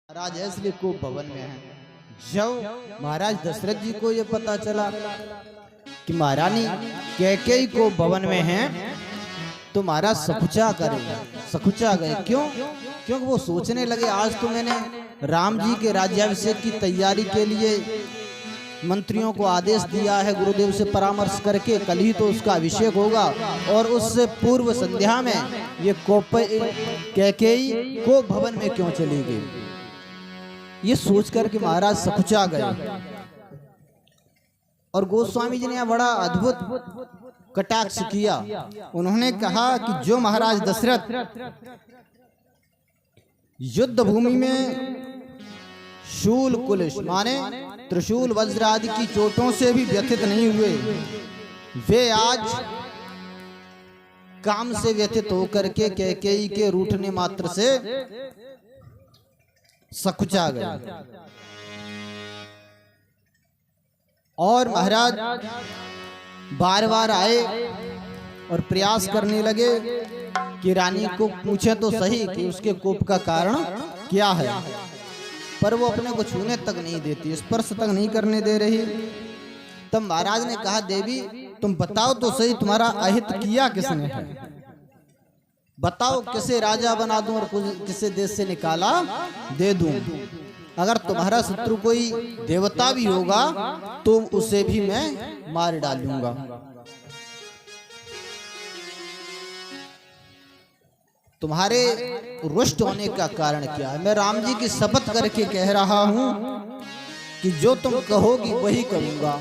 महाराज है इसलिए कोप भवन में है। जब महाराज दशरथ जी को ये पता चला कि महारानी कैकेयी कोप भवन में है तो महाराज सकुचा गए। क्यों? क्योंकि वो सोचने लगे आज तो मैंने राम जी के राज्याभिषेक की तैयारी के लिए मंत्रियों को आदेश दिया है, गुरुदेव से परामर्श करके कल ही तो उसका अभिषेक होगा और उससे पूर्व संध्या में ये कैकेयी कोप भवन में क्यों चली गई, ये सोच करके महाराज सकुचा गए। और गोस्वामी जी ने बड़ा अद्भुत कटाक्ष किया। उन्होंने कहा कि जो महाराज दशरथ युद्ध भूमि में शूल कुलिश माने त्रिशूल वज्र आदि की चोटों से भी व्यथित नहीं हुए, वे आज काम से व्यथित होकर के कैकेयी के रूठने मात्र से सकुचा गए। और महाराज बार बार आए और प्रयास करने लगे कि रानी को पूछे तो सही कि उसके कोप का कारण क्या है, पर वो अपने को छूने तक नहीं देती, स्पर्श तक नहीं करने दे रही। तब महाराज ने कहा, देवी तुम बताओ तो सही, तुम्हारा अहित किया किसने है, बताओ किसे राजा बना दूं और किसे देश से निकाला दे दूं। अगर तुम्हारा शत्रु कोई देवता भी होगा तो उसे भी मैं मार डालूंगा। तुम्हारे रुष्ट होने का कारण क्या है? मैं राम जी की शपथ करके कह रहा हूं कि जो तुम कहोगी वही करूंगा।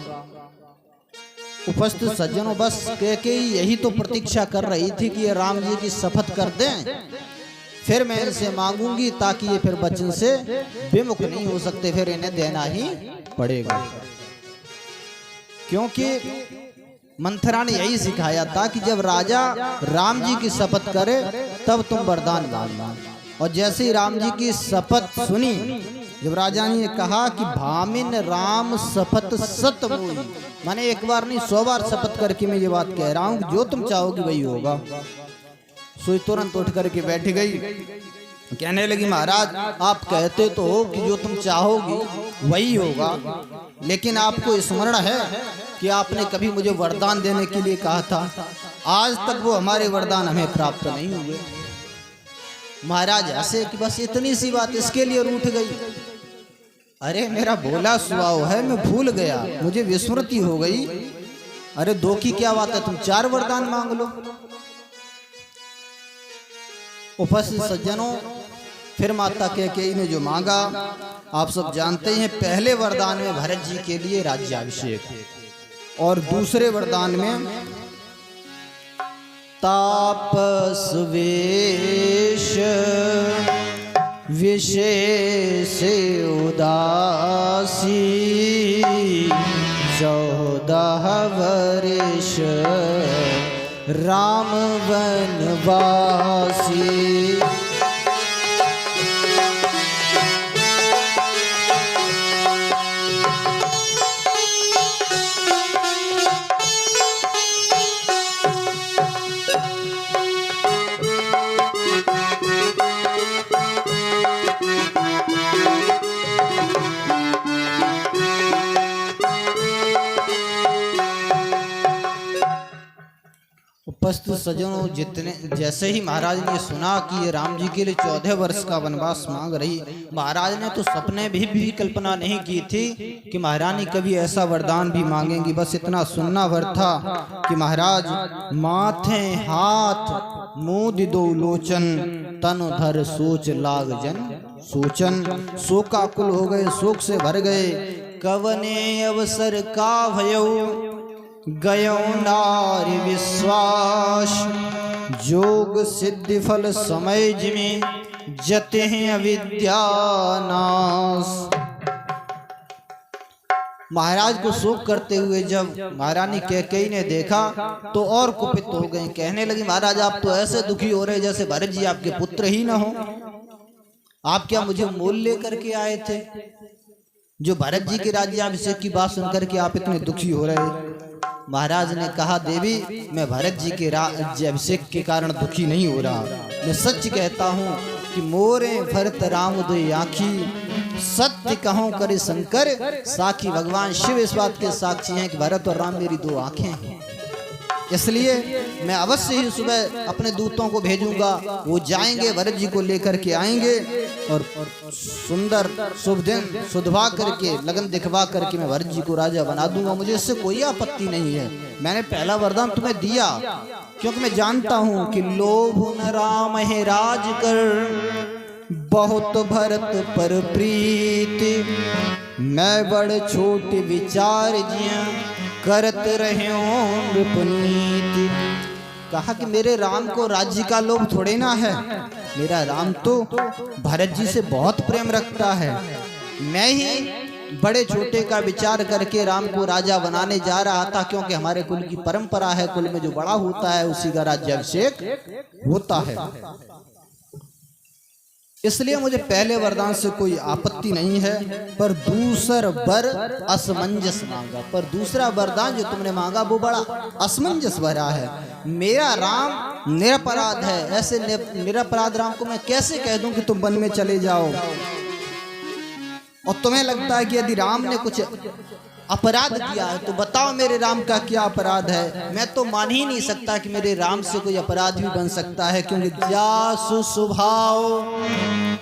उपस्थित सज्जनों, बस कैकेयी यही तो प्रतीक्षा कर रही थी कि ये राम जी की शपथ कर दें, फिर मैं इनसे मांगूंगी, ताकि ये फिर वचन से विमुख नहीं हो सकते, फिर इन्हें देना ही पड़ेगा। क्योंकि मंथरा ने यही सिखाया था कि जब राजा राम जी की शपथ करे तब तुम वरदान मांगना। और जैसे ही राम जी की शपथ सुनी, जब राजा ने कहा कि भामिन राम शपथ सत मोई, माने एक बार नहीं 100 बार शपथ करके मैं ये बात कह रहा हूँ, जो तुम चाहोगी वही होगा। सोई तुरंत उठ करके बैठ गई, कहने लगी, महाराज आप कहते तो हो कि जो तुम चाहोगी वही होगा, लेकिन आपको स्मरण है कि आपने कभी मुझे वरदान देने के लिए कहा था, आज तक वो हमारे वरदान हमें प्राप्त नहीं हुए। महाराज ऐसे कि बस इतनी सी बात इसके लिए रूठ गई। अरे मेरा भोला स्वभाव है, मैं भूल गया, मुझे विस्मृति हो गई। अरे 2 की क्या बात है, तुम 4 वरदान मांग लो। उपस्थित सज्जनों, फिर माता कैकेयी ने जो मांगा आप सब जानते हैं। पहले वरदान में भरत जी के लिए राज्याभिषेक, और दूसरे वरदान में तापस वेश विशेष उदासी 14 वर्ष राम वनवासी। उपस्थित सज्जनों, जितने जैसे ही महाराज ने सुना कि ये राम जी के लिए 14 वर्ष का वनवास मांग रही, महाराज ने तो सपने भी कल्पना नहीं की थी कि महारानी कभी ऐसा वरदान भी मांगेंगी। बस इतना सुनना भर था कि महाराज माथे हाथ मूद दो लोचन तन धर सोच लाग जन सोचन। शोकाकुल हो गए, शोक से भर गए। कवने अवसर का भयो गयो नारी विश्वास, जोग सिद्धि फल समय जिमे जते हैं अविद्या नाश। महाराज को शोक करते हुए जब महारानी कैकेयी ने देखा तो और कुपित हो गए। कहने लगी, महाराज आप तो ऐसे दुखी हो रहे जैसे भरत जी आपके पुत्र ही न हो। आप क्या मुझे मोल लेकर के आए थे? जो भरत जी के राज्याभिषेक की बात सुनकर के आप इतने दुखी हो रहे। महाराज ने कहा, देवी मैं भरत जी के राज्याभिषेक के कारण दुखी नहीं हो रहा, मैं सच कहता हूँ कि मोरे भरत राम उदय आखी, सत्य कहूं करे शंकर साखी। भगवान शिव इस बात के साक्षी हैं कि भरत और राम मेरी दो आंखें हैं। इसलिए मैं अवश्य ही सुबह अपने दूतों को भेजूंगा, वो जाएंगे भरत जी को लेकर के आएंगे और सुंदर शुभ दिन सुधवा करके लगन दिखवा करके मैं भरत जी को राजा बना दूंगा। मुझे इससे कोई आपत्ति नहीं है। मैंने पहला वरदान तुम्हें दिया क्योंकि मैं जानता हूं कि लोभ न राम है राज कर, बहुत भरत पर प्रीति। मैं बड़ छोट विचार जिया करत रहे पुनीति। कहा कि मेरे राम को राज्य का लोभ थोड़े ना है, मेरा राम तो भरत जी से बहुत प्रेम रखता है। मैं ही बड़े छोटे का विचार करके राम को राजा बनाने जा रहा था, क्योंकि हमारे कुल की परंपरा है, कुल में जो बड़ा होता है उसी का राज्याभिषेक होता है। इसलिए मुझे पहले वरदान से कोई आपत्ति नहीं है, पर दूसरा वर असमंजस मांगा। पर दूसरा वरदान जो तुमने मांगा वो बड़ा असमंजस भरा है। मेरा राम निरपराध है, ऐसे निरपराध राम को मैं कैसे कह दूं कि तुम वन में चले जाओ। और तुम्हें लगता है कि यदि राम ने कुछ अपराध किया है तो बताओ मेरे राम का क्या अपराध है। मैं तो मान ही नहीं सकता कि मेरे राम से कोई अपराध भी बन सकता है, क्योंकि जासु स्वभाव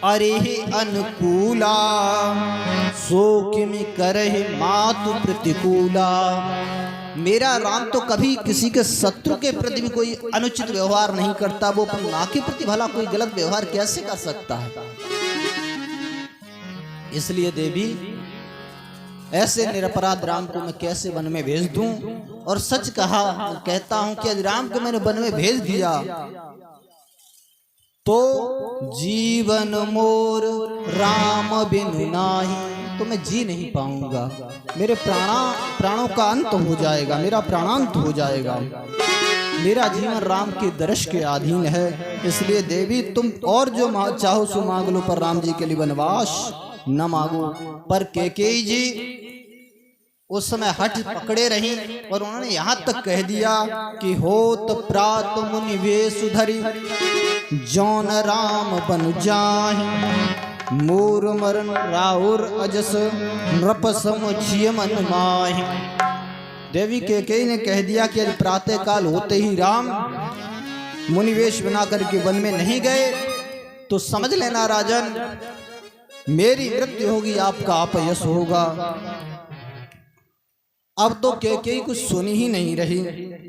अरे अनुकूला, सो किमि करहि मातु प्रतिकूला। मेरा राम तो कभी किसी के शत्रु के प्रति भी कोई अनुचित व्यवहार नहीं करता। वो अपनी माँ के प्रति भला कोई गलत व्यवहार कैसे कर सकता है। इसलिए देवी ऐसे निरपराध राम को मैं कैसे वन में भेज दूं। और सच कहता हूं कि आज राम को मैंने वन में भेज दिया तो जीवन मोर राम बिनु नाही, तो मैं जी नहीं पाऊंगा। मेरे प्राणों का अंत हो जाएगा, मेरा प्राणांत हो जाएगा। मेरा जीवन राम के दर्श के अधीन है। इसलिए देवी तुम और जो चाहो सो मांग लो, पर राम जी के लिए वनवास न मांगो। पर कैकेयी जी उस समय हठ पकड़े रही और उन्होंने यहाँ तक कह दिया कि होत प्रात मुनि वेश धरी, जौन राम बन जाहि, मोर मरन राउर अजस नृप समुझिय मन माहि। देवी कैकेयी ने कह दिया कि यदि प्रातः काल होते ही राम मुनिवेश बना करके वन में नहीं गए तो समझ लेना राजन, मेरी मृत्यु होगी, आपका अपयश होगा। अब तो कैकेयी कुछ सुनी ही नहीं रही।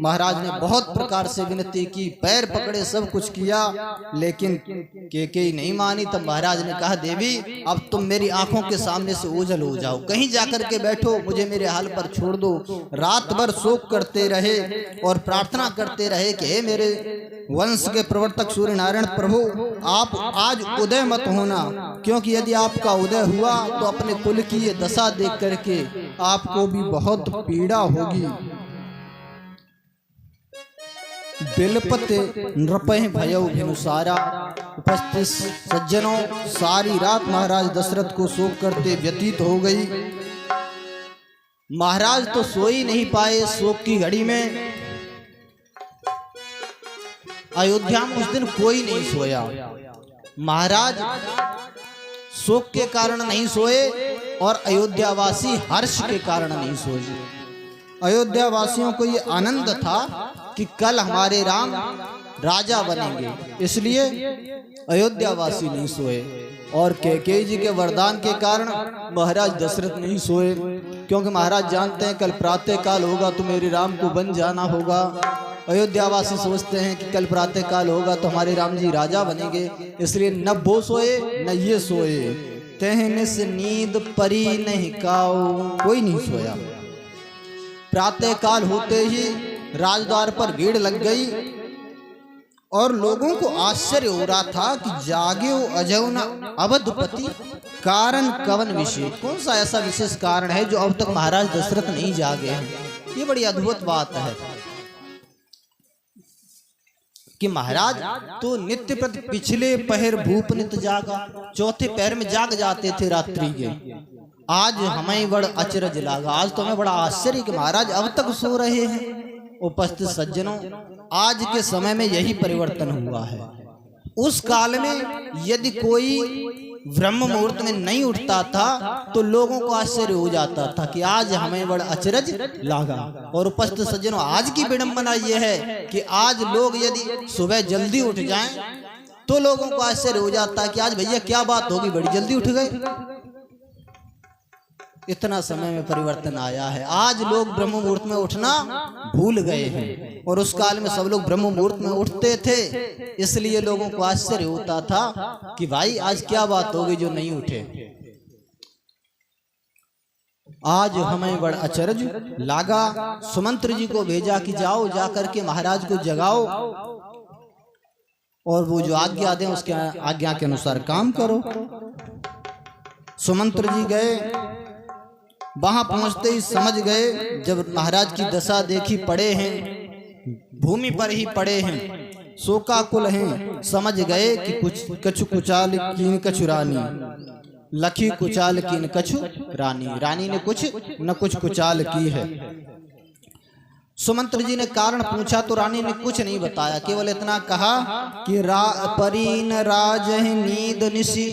महाराज ने बहुत प्रकार से विनती की, पैर पकड़े, सब कुछ किया, लेकिन कैकेयी नहीं मानी। तब महाराज ने कहा देवी अब तुम मेरी आंखों के सामने से ओझल हो जाओ, कहीं जाकर के बैठो, मुझे मेरे हाल पर छोड़ दो। रात भर शोक करते रहे और प्रार्थना करते रहे कि हे मेरे वंश के प्रवर्तक सूर्य नारायण प्रभु, आप आज उदय मत होना, क्योंकि यदि आपका उदय हुआ तो अपने कुल की ये दशा देख करके आपको भी बहुत पीड़ा होगी। बिलपते नृपहि भयउ भिनुसारा। उपस्थित सज्जनों, सारी रात महाराज दशरथ को शोक करते व्यतीत हो गई। महाराज तो सो ही नहीं पाए शोक की घड़ी में। अयोध्या में उस दिन कोई नहीं सोया। महाराज शोक के कारण नहीं सोए और अयोध्यावासी हर्ष के कारण नहीं सोए। अयोध्यावासियों को ये आनंद था कि कल हमारे राम राजा बनेंगे, इसलिए अयोध्यावासी नहीं सोए। और कैकेयी जी के वरदान के कारण महाराज दशरथ नहीं सोए, क्योंकि महाराज जानते हैं कल प्रातः काल होगा तो मेरे राम को बन जाना होगा। अयोध्यावासी सोचते हैं कि कल प्रातः काल होगा तो हमारे राम जी राजा बनेंगे, इसलिए न वो सोए न ये सोए। कहने से नींद परी नहीं काऊ, कोई नहीं सोया। प्रातः काल होते ही राजद्वार पर भीड़ लग गई और लोगों को आश्चर्य हो रहा था कि जागे अजय न अवधपति, कारण कवन विशेष, कौन सा ऐसा विशेष कारण है जो अब तक महाराज दशरथ नहीं जागे हैं। ये बड़ी अद्भुत बात है कि महाराज तो नित्य प्रति पिछले पहर भूप नित जागा, चौथे पहर में जाग जाते थे रात्रि के। आज हमें बड़ा अचरज लगा, आज तो हमें बड़ा आश्चर्य कि महाराज अब तक सो रहे हैं। उपस्थित सज्जनों, आज के समय में यही परिवर्तन हुआ है। उस काल में यदि कोई ब्रह्म मुहूर्त में नहीं उठता था तो लोगों को आश्चर्य हो जाता था कि आज हमें बड़ा अचरज लागा। और उपस्थित सज्जनों, आज की विडंबना यह है कि आज लोग यदि सुबह जल्दी उठ जाएं तो लोगों को आश्चर्य हो जाता है कि आज भैया क्या बात होगी, बड़ी जल्दी उठ गए। इतना समय में परिवर्तन आया है। आज लोग ब्रह्म मुहूर्त में उठना भूल गए हैं और उस काल में सब लोग ब्रह्म मुहूर्त में उठते थे, इसलिए लोगों को आश्चर्य होता था कि भाई आज क्या बात होगी जो नहीं उठे। आज हमें बड़ा अचरज लागा। सुमंत्र जी को भेजा कि जाओ जाकर के महाराज को जगाओ और वो जो आज्ञा दें उसके आज्ञा के अनुसार काम करो। सुमंत्र जी गए, वहां पहुंचते ही समझ गए, जब महाराज की दशा देखी, पड़े हैं भूमि पर ही पड़े हैं, शोकाकुल हैं, समझ गए कि कुछ कछु कुचाल कीन कछु रानी, लखी कुचाल कीन कछु रानी, रानी ने कुछ न कुछ कुचाल की है। सुमंत्र जी ने कारण पूछा तो रानी ने कुछ नहीं बताया, केवल इतना कहा कि परीन राज नींद निसी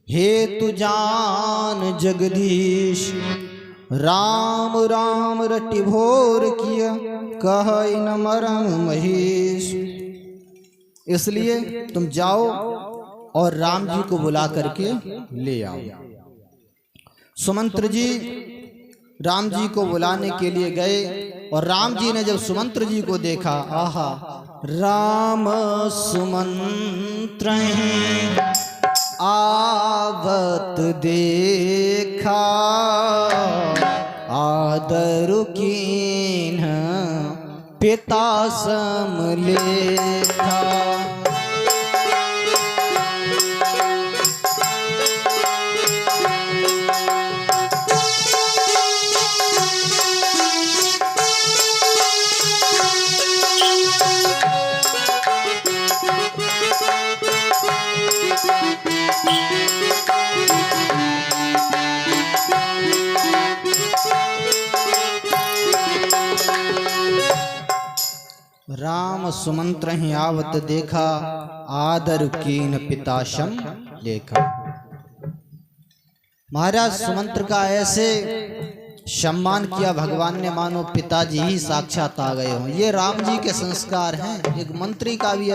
हे तु जान जगदीश, राम राम रटि भोर किया कह न मरम महेश। इसलिए तुम जाओ और राम जी को बुला करके ले आओ। सुमंत्र जी राम जी को बुलाने के लिए गए और राम जी ने जब सुमंत्र जी को देखा, आहा, राम सुमंत्र आवत देखा, आदर कीन्ह पिता सम लेखा। राम सुमंत्र ही आवत देखा, आदर कीन पिताशम लेखा। महाराज सुमंत्र का ऐसे सम्मान किया भगवान ने मानो पिताजी ही साक्षात आ गए हों। ये राम जी के संस्कार हैं। एक मंत्री का भी